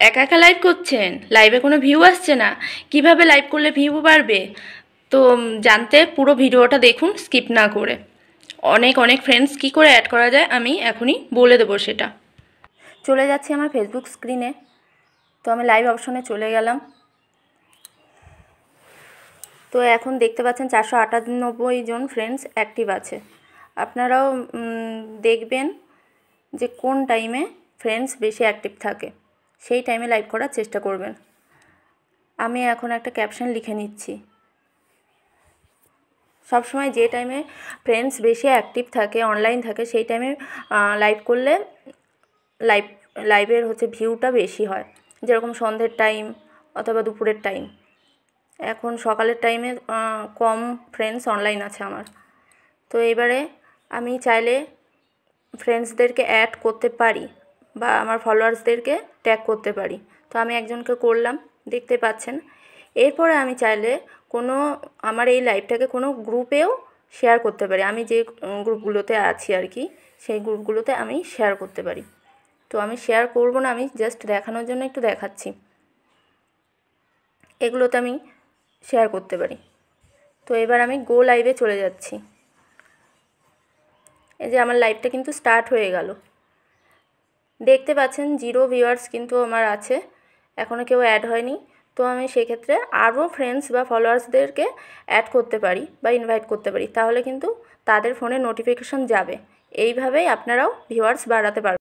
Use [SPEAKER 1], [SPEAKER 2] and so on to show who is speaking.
[SPEAKER 1] একা একা লাইভ করছেন, লাইভে কোনো ভিউ আসছে না, কিভাবে লাইভ করলে ভিউ বাড়বে? তো জানতে পুরো ভিডিওটা দেখুন স্কিপ না করে। অনেক অনেক ফ্রেন্ডস কি করে অ্যাড করা যায় আমি এখনই বলে দেবো সেটা। চলে যাচ্ছি আমার ফেসবুক স্ক্রিনে। তো আমি লাইভ অপশনে চলে গেলাম। তো এখন দেখতে পাচ্ছেন 498 জন ফ্রেন্ডস অ্যাক্টিভ আছে। আপনারাও দেখবেন যে কোন টাইমে ফ্রেন্ডস বেশি অ্যাক্টিভ থাকে, সেই টাইমে লাইভ করার চেষ্টা করবেন। আমি এখন একটা ক্যাপশন লিখে নিচ্ছি। সবসময় যে টাইমে ফ্রেন্ডস বেশি অ্যাক্টিভ থাকে, অনলাইন থাকে, সেই টাইমে লাইভ করলে লাইভের ভিউটা বেশি হয়। যেরকম সন্ধ্যের টাইম অথবা দুপুরের টাইম। এখন সকালের টাইমে কম ফ্রেন্ডস অনলাইন আছে আমার। তো এবারে আমি চাইলে ফ্রেন্ডসদেরকে অ্যাড করতে পারি বা আমার ফলোয়ার্সদেরকে ট্যাগ করতে পারি। তো আমি একজনকে করলাম, দেখতে পাচ্ছেন। এরপরে আমি চাইলে আমার এই লাইভটাকে কোনো গ্রুপেও শেয়ার করতে পারি। আমি যে গ্রুপগুলোতে আছি আর কি, সেই গ্রুপগুলোতে আমি শেয়ার করতে পারি। তো আমি শেয়ার করব না, আমি জাস্ট দেখানোর জন্য একটু দেখাচ্ছি। এগুলোতে আমি শেয়ার করতে পারি। তো এবার আমি গো লাইভে চলে যাচ্ছি। এই যে আমার লাইভটা কিন্তু স্টার্ট হয়ে গেল। দেখতে পাচ্ছেন 0 ভিউয়ার্স কিন্তু আমার আছে, এখনও কেউ অ্যাড হয়নি। তো আমি সেক্ষেত্রে আরও ফ্রেন্ডস বা ফলোয়ার্সদেরকে অ্যাড করতে পারি বা ইনভাইট করতে পারি, তাহলে কিন্তু তাদের ফোনে নোটিফিকেশন যাবে। এইভাবেই আপনারাও ভিউয়ার্স বাড়াতে পারবেন।